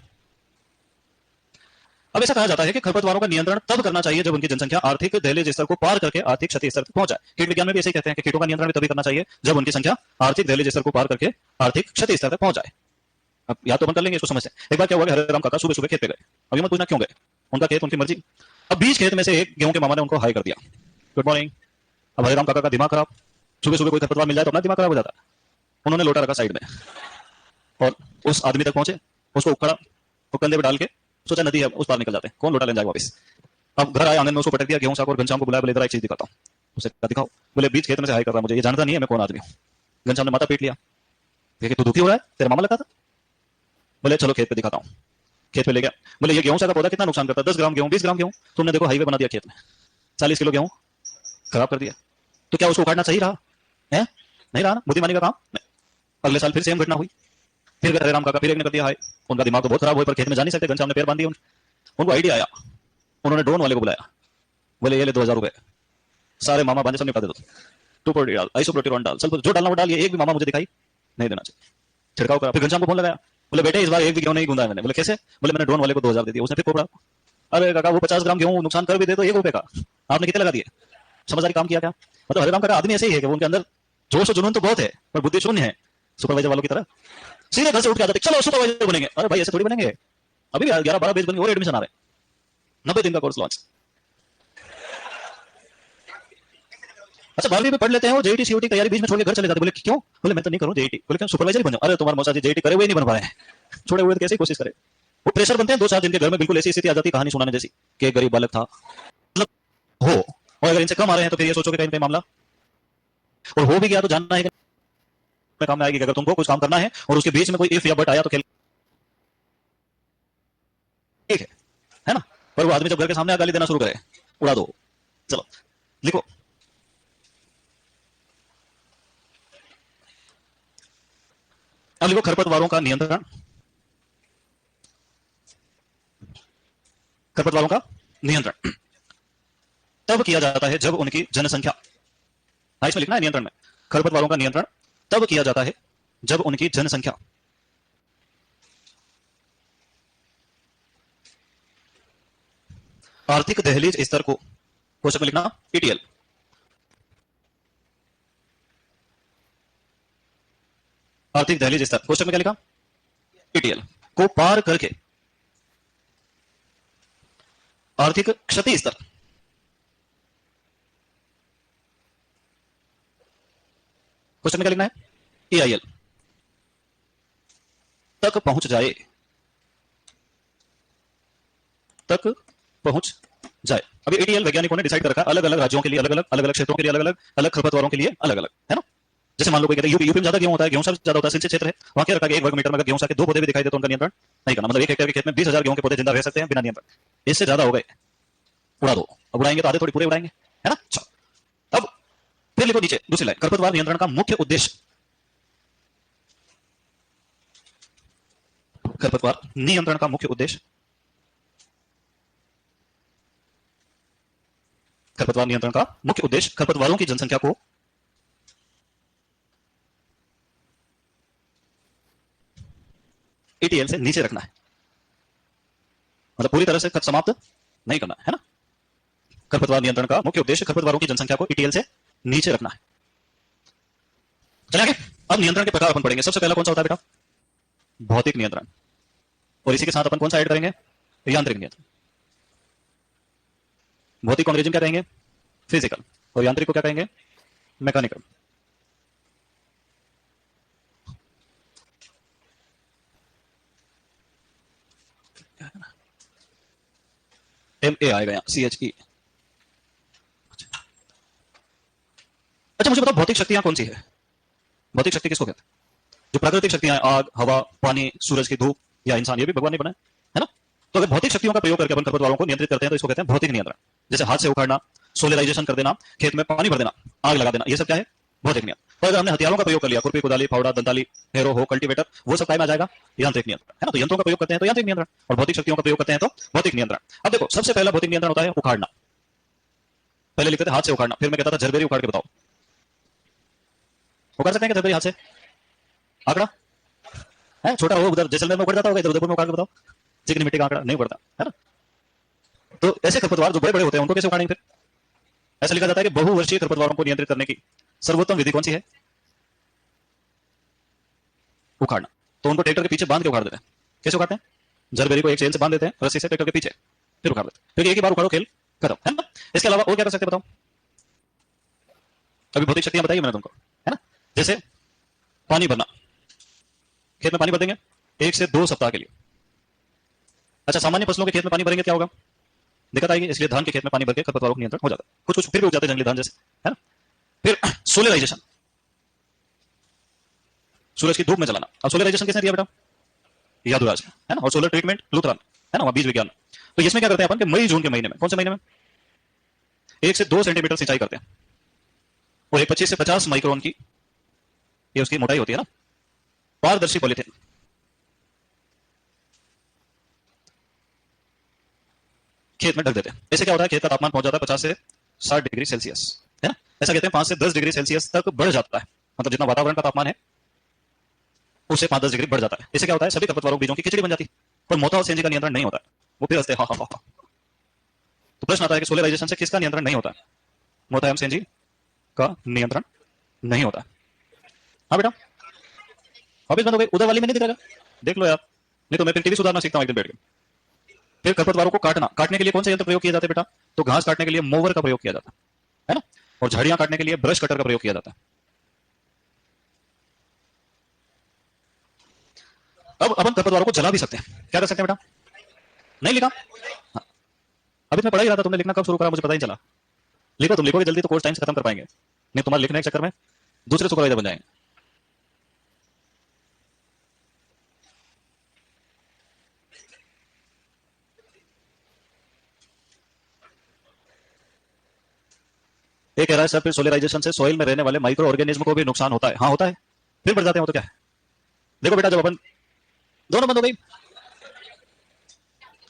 अब ऐसा कहा जाता है कि खरपतवारों का नियंत्रण तब करना चाहिए जब उनकी जनसंख्या आर्थिक दहलीज स्तर को पार करके आर्थिक क्षति स्तर तक पहुंच जाए। कीट विज्ञान में भी ऐसे ही कहते हैं कि कीटों का नियंत्रण भी तभी करना चाहिए जब उनकी संख्या आर्थिक दहलीज स्तर को पार करके आर्थिक क्षति स्तर तक पहुंच जाए। अब या तो अपन कर लेंगे इसको समझते हैं। एक बार क्या हुआ कि हरे राम काका सुबह सुबह खेत पे गए। अब ये मत पूछना क्यों गए, उनका खेत उनकी मर्जी। अब बीच खेत में से एक गेहूं के मामा ने उनको हाई कर दिया, गुड मॉर्निंग। अब हरे राम काका का दिमाग खराब, सुबह सुबह कोई खरपतवार मिल जाए तो अपना दिमाग खराब हो जाता है। उन्होंने लोटा रखा साइड में और उस आदमी तक पहुंचे, उसको उखड़ा और कंधे पे डाल के सोचा नदी है उस पार निकल जाते हैं, कौन लोटा लेने जाएगा वापस। अब घर आए, आंगन में उसको पटक दिया गेहूं साको और घनश्याम को बुलाया, बोले इधर एक चीज दिखाता हूं। उसे दिखाओ। बोले बीच खेत में से हाई कर रहा, मुझे ये जानता नहीं है मैं कौन आदमी हूं। घनश्याम ने माथा पीट लिया, देखे तू दुखी हो रहा है, तेरा मामा लगता था। बोले चलो खेत पे दिखाता हूं। खेत पे ले गया, बोले ये गेहूं सा का पौधा कितना नुकसान करता है, 10 ग्राम गेहूं 20 ग्राम गेहूं, तुमने देखो हाईवे बना दिया खेत में, 40 किलो गेहूं खराब कर दिया। तो क्या उसको उखाड़ना सही रहा है? नहीं रहा ना, बुद्धिमानी का काम नहीं। अगले साल फिर सेम घटना हुई, फिर हरे राम काका फिर एक ने कर दिया हाई। उनका दिमाग तो बहुत खराब हुआ, पर खेत में जा नहीं सकते, घनश्याम ने पैर बांध दिए। उनको आइडिया आया, उन्होंने ड्रोन वाले को बुलाया, बोले ये ले 2000 रुपए, सारे मामा बांधे सब निपटा दे दो, टूपर डाल, आइसोप्रोटिरोन डाल, सब जो डालना वो डाल, ये एक भी मामा मुझे दिखाई नहीं देना चाहिए। छिड़काव करा, फिर घनश्याम को फोन लगाया, बोले बेटे इस बार एक भी गेहूं नहीं गूंदा है मैंने। बोले कैसे? बोले मैंने ड्रोन वाले को 2000 दे दिया, उसने फिर कोपड़ा। अरे काका वो 50 ग्राम गेहूं नुकसान कर भी दे तो 1 रुपए का आपने कितने लगा दिए? समझदारी काम किया क्या? मतलब हरे राम काका आदमी ऐसे ही है कि वो उनके अंदर जोश और जुनून तो बहुत है पर बुद्धि शून्य है, सुपरवाइजर वालों की तरह। सीधे घर से उठ के आते चलो सुपरवाइजर बनेंगे। अरे भाई ऐसे थोड़ी बनेंगे, अभी भी 11-12 बेच बनेंगे और एडमिशन आ रहे हैं, 90 दिन का कोर्स लॉन्च। अच्छा 12वीं में पढ़ लेते हैं और जेईटी सीईटी तैयारी बीच में छोड़ के घर चले जाते। बोले क्यों? बोले मैं तो नहीं करूं जेईटी। बोले क्यों? सुपरवाइजर ही बन जाओ। अरे तुम्हारे मौसा जी जेईटी करे हुए नहीं बन पाए, छोड़े हुए तो कैसे कोशिश करे। वो प्रेशर बनते हैं 2-4 दिन के घर में, बिल्कुल ऐसी स्थिति आ जाती है कहानी सुनाने जैसी कि एक गरीब बालक था, मतलब हो, और अगर इनसे कम आ रहे हैं तो फिर ये सोचो कि कहीं ना कहीं मामला, और हो भी गया तो जानना है कि काम में आएगी। अगर तुमको कुछ काम करना है और उसके बीच में कोई इफ या बट आया तो खेल ठीक है ना, पर वो आदमी जब घर के सामने गाली देना शुरू करे, उड़ा दो। चलो लिखो, अब लिखो खरपतवारों का नियंत्रण, खरपतवारों का नियंत्रण तब किया जाता है जब उनकी जनसंख्या, इसमें लिखना है नियंत्रण में, खरपतवारों का नियंत्रण तब किया जाता है जब उनकी जनसंख्या आर्थिक दहलीज स्तर को, कोष्टक में लिखना ETL, आर्थिक दहलीज स्तर कोष्टक में क्या लिखा? ETL को पार करके आर्थिक क्षति स्तर, कोष्टक में क्या लिखना है? AIL तक पहुंच जाए, तक पहुंच जाए। अभी ATL वैज्ञानिकों ने डिसाइड कर रखा है अलग अलग राज्यों के लिए अलग अलग, अलग अलग क्षेत्रों के लिए अलग अलग, अलग खरपतवारों के लिए अलग अलग, है ना। जैसे मान लो कोई कहता है यूपी में ज्यादा गेहूं होता है, गेहूं सबसे ज्यादा होता है, सिंचित क्षेत्र है, वहां क्या रखा गया 1 वर्ग मीटर में अगर गेहूं के 2 पौधे भी दिखाई दे तो उनका नियंत्रण नहीं करना, मतलब 1 हेक्टेयर के खेत में 20,000 गेहूं के पौधे जिंदा रह सकते हैं बिना नियंत्रण। इससे ज्यादा हो गए उड़ा दो, अब उड़ाएंगे तो आधे थोड़ी पूरे उड़ाएंगे, है ना। चलो अब फिर लिखो नीचे दूसरी लाइन, खरपतवार नियंत्रण का मुख्य उद्देश्य, खरपतवार नियंत्रण का मुख्य उद्देश्य, खरपतवार नियंत्रण का मुख्य उद्देश्य खरपतवारों की जनसंख्या को ATL से नीचे रखना है, मतलब पूरी तरह से समाप्त नहीं करना है ना। खरपतवार नियंत्रण का मुख्य उद्देश्य खरपतवारों की जनसंख्या को ATL से नीचे रखना है। चलिए आगे, अब नियंत्रण के प्रकार अपन पढ़ेंगे। सबसे पहला कौन सा होता है बेटा? भौतिक नियंत्रण, और इसी के साथ अपन कौन सा ऐड करेंगे? यांत्रिक नियंत्रण। भौतिक को अंग्रेजी में क्या कहेंगे? फिजिकल, और यांत्रिक को क्या कहेंगे? मैकेनिकल। MA आएगा यहाँ, CHE। अच्छा मुझे बताओ भौतिक शक्तियां कौन सी है? भौतिक शक्ति किसको कहते हैं? जो प्राकृतिक शक्तियां हैं, आग, हवा, पानी, सूरज की धूप या इंसान, ये भी भगवान ने बनाया है ना। तो अगर भौतिक शक्तियों का प्रयोग करके अपन खरपतवारों को नियंत्रित करते हैं तो इसको कहते हैं भौतिक नियंत्रण। जैसे हाथ से उखाड़ना, सोलराइजेशन कर देना, खेत में पानी भर देना, आग लगा देना, ये सब क्या है? भौतिक नियंत्रण। तो अगर हमने हथियारों का प्रयोग कर लिया, खुरपी, कुदाली, फावड़ा, दंताली, हैरो हो, कल्टीवेटर, वो सब काय में आ जाएगा? यांत्रिक नियंत्रण, है ना। तो यंत्रों का प्रयोग करते हैं तो यांत्रिक नियंत्रण, और भौतिक शक्तियों का प्रयोग करते हैं तो भौतिक नियंत्रण। अब देखो सबसे पहला भौतिक नियंत्रण होता है उखाड़ना। पहले लिखते थे हाथ से उखाड़ना, फिर मैं कहता था झरबेरी उखाड़ के बताओ। उखाड़ सकते हैं क्या झरबेरी हाथ से? आंकड़ा है छोटा हो, उधर जैसलमेर में उखड़ जाता होगा, इधर उधर में उखाड़ के बताओ। चिकनी मिट्टी का आंकड़ा नहीं उखड़ता, है ना। तो ऐसे खरपतवार जो बड़े बड़े होते हैं उनको कैसे उखाड़ेंगे? फिर ऐसा लिखा जाता है कि बहुवर्षीय खरपतवारों को नियंत्रित करने की सर्वोत्तम विधि कौन सी है? उखाड़ना। तो उनको ट्रैक्टर के पीछे बांध के उखाड़ देते हैं। कैसे उखाड़ते हैं? जरबेरी को एक चेन से बांध देते हैं रस्सी से ट्रैक्टर के पीछे, फिर उखाड़ देते हैं, फिर एक ही बार उखाड़ो, खेल खत्म, है ना। इसके अलावा और क्या कर सकते हैं बताओ? अभी भौतिक शक्तियां बताइए मैंने तुमको, है ना। जैसे पानी भरना, खेत में पानी भर देंगे 1 से 2 सप्ताह के लिए। अच्छा सामान्य फसलों के खेत में पानी भरेंगे क्या होगा? दिक्कत आएगी, इसलिए धान के खेत में पानी भर के खरपतवारों को नियंत्रण हो जाता है। कुछ कुछ फिर भी उग जाते हैं जंगली धान जैसे, है ना। फिर सोलराइजेशन, सूरज की धूप में जलाना। अब सोलराइजेशन किसने दिया बेटा? यादुराज, है ना। और सोलर ट्रीटमेंट लुथरन, है ना, वहां बीज विज्ञान। तो इसमें क्या करते हैं अपन कि मई जून के महीने में, कौन से महीने में? 1 से 2 सेंटीमीटर सिंचाई करते हैं, और एक 25 से 50 माइक्रोन की ये उसकी मोटाई होती है ना, पारदर्शी पॉलिथीन खेत में ढक देते हैं। ऐसे क्या होता है? खेत का तापमान पहुंच जाता है 50 से 60 डिग्री सेल्सियस, है ना। ऐसा कहते हैं 5 से 10 डिग्री सेल्सियस तक बढ़ जाता है, मतलब जितना वातावरण का तापमान है उससे 5-10 डिग्री बढ़ जाता है। इससे क्या होता है? सभी खरपतवारों बीजों की खिचड़ी बन जाती है। पर मोथा और सेंजी का नियंत्रण नहीं होता है, वो फिर हंसते हा। तो प्रश्न आता है कि सोलराइजेशन से किसका नियंत्रण नहीं होता है? मोथा एवं सेंजी का नियंत्रण नहीं होता। हाँ बेटा, ऑफिस बंद हो गई, उधर वाली में नहीं दिखेगा, देख लो यार, नहीं तो मैं फिर टीवी सुधारना सीखता हूँ एक दिन बैठ के। फिर खरपतवारों को काटना, काटने के लिए कौन से यंत्र प्रयोग किए जाते हैं बेटा? तो घास काटने के लिए मोवर का प्रयोग किया जाता है ना, और झाड़ियां काटने के लिए ब्रश कटर का प्रयोग किया जाता है। अब अपन खरपतवारों को जला भी सकते हैं। क्या कर सकते हैं बेटा? नहीं लिखा? हाँ। अभी मैं पढ़ा ही रहा था, तुमने लिखना कब शुरू करा मुझे पता ही चला। लिखो, तुम लिखोगे जल्दी तो कोर्स टाइम से खत्म कर पाएंगे, नहीं तुम्हारे लिखने के चक्कर में दूसरे सुपरवाइजर बन जाएंगे। एक कह रहा है सर फिर सोलराइजेशन से सॉइल में रहने वाले माइक्रो ऑर्गेनिज्म को भी नुकसान होता है। हाँ होता है, फिर बढ़ जाते हैं वो तो क्या है। देखो बेटा, जब अपन दोनों बंद हो गई,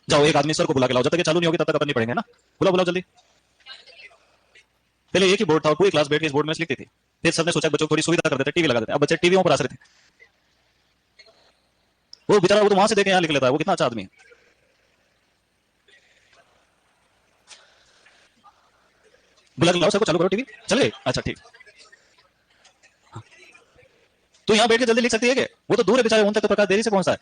जाओ एक आदमी सर को बुला के लाओ, जब तक ये चालू नहीं होगी तब तक अपन नहीं पढ़ेंगे ना। बुलाओ जल्दी। पहले एक ही बोर्ड था, पूरी क्लास बैठ के इस बोर्ड में लिखती थी। फिर सबने सोचा बच्चों को थोड़ी सुविधा कर देते, टीवी लगा देते। अब बच्चे टीवियों पर आश्रित थे। वो बेचारा वो तो वहां से देखे यहाँ लिख लेता है, वो कितना अच्छा आदमी है। बुला के लाओ सर को, चालू करो टीवी, चल गए? अच्छा ठीक। तो यहाँ बैठ के जल्दी लिख सकती है क्या? वो तो दूर है बेचारे, उन तक तो प्रकाश देरी से पहुंचता है।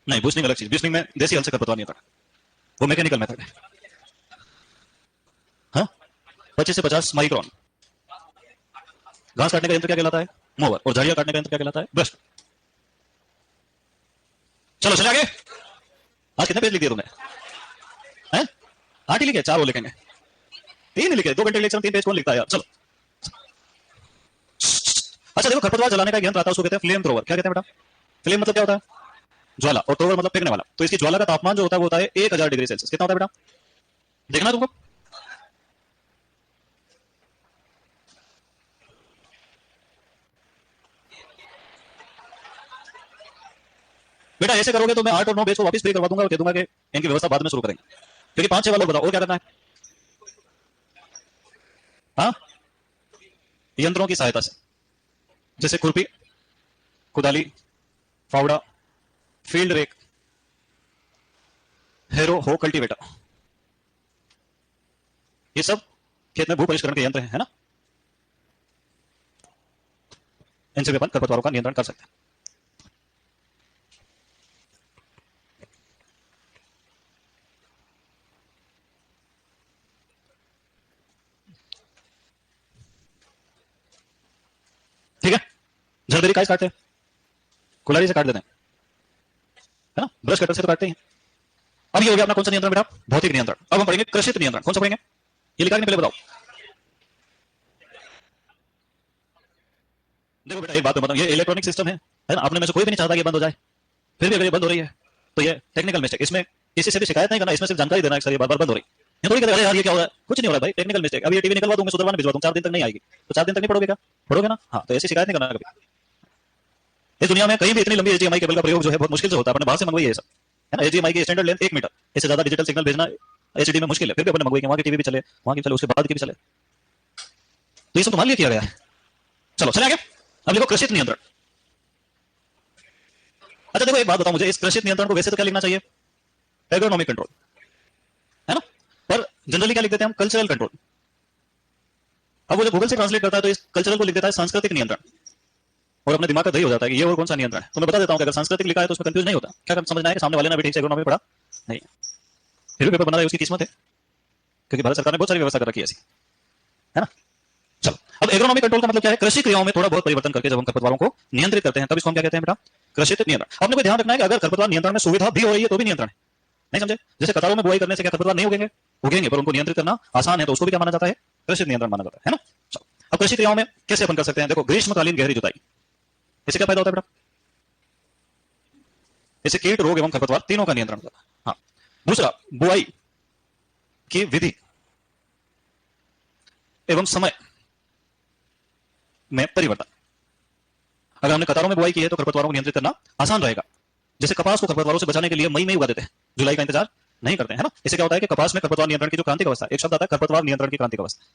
नहीं, बूस्टनिंग अलग चीज। बूस्टनिंग में देसी हल से खरपतवार नहीं आता, वो मैकेनिकल मेथड है। हाँ 25 से 50 माइक्रोन। घास काटने का यंत्र क्या कहलाता है? मोवर। और झाड़ियां काटने का यंत्र क्या कहलाता है? ब्रश। चलो चले आगे। आज कितने पेज लिख दिए तुमने? हैं? 8 ही लिखे? 4 और लिखेंगे। 3 ही लिखे? 2 घंटे के लेक्चर में 3 पेज कौन लिखता है यार? चलो। अच्छा देखो, खरपतवार जलाने का यंत्र आता है, उसको कहते हैं फ्लेम थ्रोवर। क्या कहते हैं बेटा? फ्लेम मतलब क्या होता है? ज्वाला, और थ्रोवर मतलब फेंकने वाला। तो इसकी ज्वाला का तापमान जो होता है वो होता है 1000 डिग्री सेल्सियस। कितना होता है बेटा? देखना तुमको। बेटा ऐसे करोगे तो मैं 8 और 9 पेज को वापस फ्री करवा दूंगा और कह दूंगा कि इनकी व्यवस्था बाद में शुरू करेंगे, क्योंकि 5-6 वालों बताओ और क्या करना है? हाँ, यंत्रों की सहायता से, जैसे खुरपी, कुदाली, फावड़ा, फील्ड रेक, हेरो, हो, कल्टीवेटर, ये सब खेत में भू परिष्करण के यंत्र हैं, है ना? इनसे भी अपन खरपतवारों का नियंत्रण कर सकते हैं। ठीक है, झड़बेरी काहे से काटते हैं? कुल्हाड़ी से काट देते हैं, है ना? ब्रश कटर से तो काटते हैं। अब ये हो गया अपना कौन सा नियंत्रण बेटा? भौतिक नियंत्रण। अब हम पढ़ेंगे कृषित नियंत्रण। कौन सा पढ़ेंगे? ये लिखा कि नहीं पहले बताओ। देखो बेटा एक बात बताऊं, ये इलेक्ट्रॉनिक सिस्टम है ना? अपने में से कोई भी नहीं चाहता कि ये बंद हो जाए, फिर भी अगर ये बंद हो रही है तो ये टेक्निकल मिस्टेक। इसमें किसी से भी शिकायत नहीं करना, इसमें सिर्फ जानकारी देना है सर ये बार बार बंद हो रही है। ये थोड़ी कहते अरे यार ये क्या हो रहा है, कुछ नहीं हो रहा भाई, टेक्निकल मिस्टेक। अब ये टीवी निकलवा दूं मैं, सुधरवाने भिजवा दूं, 4 दिन तक नहीं आएगी, तो 4 दिन तक नहीं पढ़ोगे क्या? पढ़ोगे ना? हाँ, तो ऐसी शिकायत नहीं करना कभी। इस दुनिया में कहीं भी इतनी लंबी एचडीएमआई केबल का प्रयोग जो है बहुत मुश्किल से होता है। अपने बाहर से मंगवाई है सब, है ना? एचडीएमआई की स्टैंडर्ड लेंथ 1 मीटर, इससे ज्यादा डिजिटल सिग्नल भेजना एचडी में मुश्किल है, फिर भी अपने मंगवाई कि वहां की टीवी भी चले, वहां की चले, उसके बाद की भी चले। तो ये सब तुम्हारे लिए किया गया है। चलो चले आगे। अब देखो कृषि नियंत्रण। अच्छा देखो एक बात बताओ मुझे, इस कृषि नियंत्रण को वैसे तो क्या लिखना चाहिए? एग्रोनॉमिक कंट्रोल, है ना? पर जनरली क्या लिख देते हैं हम? Cultural control. अब वो जब गूगल से ट्रांसलेट करता है तो इस कल्चरल को लिख देता है सांस्कृतिक नियंत्रण, और अपने दिमाग का दही हो जाता है कि ये और कौन सा नियंत्रण है। तो मैं बता देता हूं कि अगर सांस्कृतिक लिखा है तो उसमें कंफ्यूज नहीं होता। क्या समझना है कि सामने वाले ने अभी ठीक से एग्रोनॉमी पढ़ा नहीं, फिर भी पेपर बना रहा है, उसकी किस्मत है, क्योंकि भारत सरकार ने बहुत सारी व्यवस्था कर रखी है ऐसी, है ना? चलो, अब एग्रोनॉमिक कंट्रोल का मतलब क्या है? कृषि क्रियाओं में थोड़ा बहुत परिवर्तन करके जब हम खरपतवारों को नियंत्रित करते हैं तब इसको हम क्या कहते हैं बेटा? कृषि नियंत्रण। आपने को ध्यान रखना है कि अगर खरपतवार नियंत्रण में सुविधा भी हो रही है तो भी नियंत्रण है। नहीं समझे? जैसे कतारों में बुआई करने से क्या खरपतवार नहीं उगेंगे? उगेंगे, पर उनको नियंत्रित करना आसान है, तो उसको भी क्या माना जाता है? कृषि नियंत्रण माना जाता है ना? चलो, अब कृषि क्रियाओं में कैसे अपन कर सकते हैं? देखो, ग्रीष्मकालीन गहरी जुताई, इससे क्या फायदा होता है बेटा? इससे कीट, रोग एवं खरपतवार तीनों का नियंत्रण होता है। हाँ। दूसरा, बुआई की विधि एवं समय में परिवर्तन। अगर हमने कतारों में बुआई की है तो खरपतवारों को नियंत्रित करना आसान रहेगा। जैसे कपास को खरपतवारों से बचाने के लिए मई में उगा देते हैं, जुलाई का इंतजार नहीं करते हैं, है ना? इससे क्या होता है कि कपास में खरपतवार नियंत्रण की जो क्रांतिक अवस्था, एक शब्द आता है खरपतवार नियंत्रण की क्रांतिक अवस्था,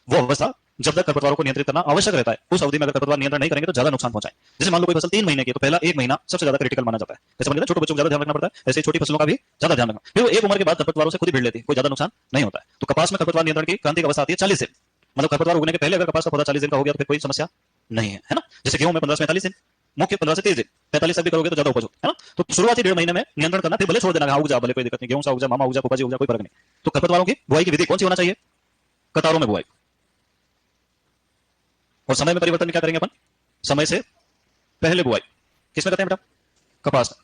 वो अवस्था जब तक खरपतवारों को नियंत्रित करना आवश्यक रहता है, उस अवधि में अगर खरपतवार नियंत्रण नहीं करेंगे तो ज्यादा नुकसान पहुंचाए। जैसे मान लो कोई फसल 3 महीने की है तो पहला 1 महीना सबसे ज्यादा क्रिटिकल माना जाता है। जैसे मान लो छोटे बच्चों को ज्यादा ध्यान रखना पड़ता है, ऐसे छोटी फसलों का भी ज्यादा ध्यान रखना। फिर वो एक उम्र के बाद खरपतवारों से खुद ही भिड़ लेती है, कोई ज्यादा नुकसान नहीं होता है। तो कपास में खरपतवार नियंत्रण की क्रांतिक अवस्था आती है 40 दिन, मतलब खरपतवार उगने के पहले अगर कपास का पौधा 40 दिन का हो गया तो फिर कोई समस्या नहीं है, है ना? जैसे गेहूं में 15 से 45 दिन, मुख्य 15 से 30 दिन, 45 तक भी करोगे तो ज्यादा उपज होती है ना? तो शुरुआती 1.5 महीने में नियंत्रण करना, फिर भले छोड़ देना, उग जा, भले कोई दिक्कत नहीं, गेहूं सा उग जा, मामा उग जा, फूफा जी उग जा, कोई फर्क नहीं। तो खरपतवारों की बुआई की विधि कौन सी होना चाहिए? कतारों में बुआई। और समय में परिवर्तन क्या करेंगे अपन? समय से पहले बुआई किसमें करते हैं बेटा? कपास में।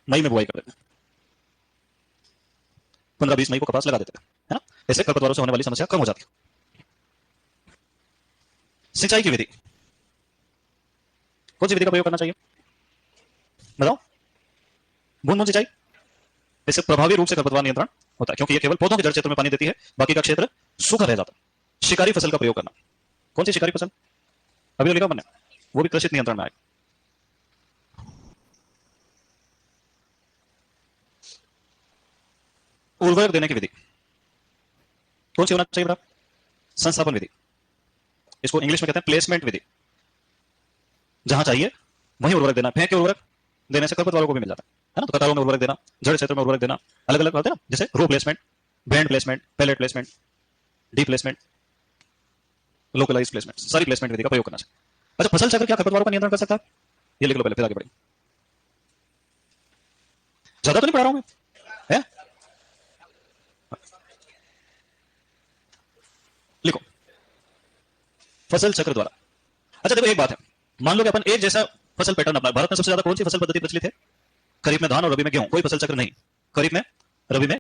मई में बुआई कर देते हैं, 15-20 मई को कपास लगा देते हैं, है ना? ऐसे खरपतवारों से होने वाली समस्या कम हो जाती है। सिंचाई की विधि, कौन सी विधि का प्रयोग करना चाहिए बताओ? बूंद बूंद सिंचाई। इससे प्रभावी रूप से खरपतवार नियंत्रण होता है, क्योंकि ये केवल पौधों के जड़ क्षेत्र में पानी देती है, बाकी का क्षेत्र सूखा रह जाता है। शिकारी फसल का प्रयोग करना, कौन सी शिकारी फसल? अभी तो लिखा मैंने, वो भी कृषि नियंत्रण में आएगा। उर्वरक देने की विधि कौन सी होना चाहिए बेटा? संस्थापन विधि। इसको इंग्लिश में कहते हैं प्लेसमेंट विधि। जहां चाहिए वहीं उर्वरक देना, फेंक के उर्वरक देने से खरपतवारों को भी मिल जाता है ना? तो कतारों में उर्वरक देना, जड़ क्षेत्र में उर्वरक देना, अलग अलग होते हैं ना, जैसे row placement, band placement, pellet placement, deep placement, localize placement, सारी प्लेसमेंट विधि का प्रयोग करना चाहिए। अच्छा, फसल चक्र क्या खरपतवारों का नियंत्रण कर सकता है? ये लिख लो पहले, फिर आगे बढ़ेंगे। ज्यादा तो नहीं पढ़ा रहा हूं मैं, है? फसल चक्र द्वारा। अच्छा देखो एक बात है, मान लो कि अपन एक जैसा फसल पैटर्न अपना, भारत में सबसे ज्यादा कौन सी फसल पद्धति प्रचलित है? खरीफ में धान और रबी में गेहूं, कोई फसल चक्र नहीं। खरीफ में, रबी में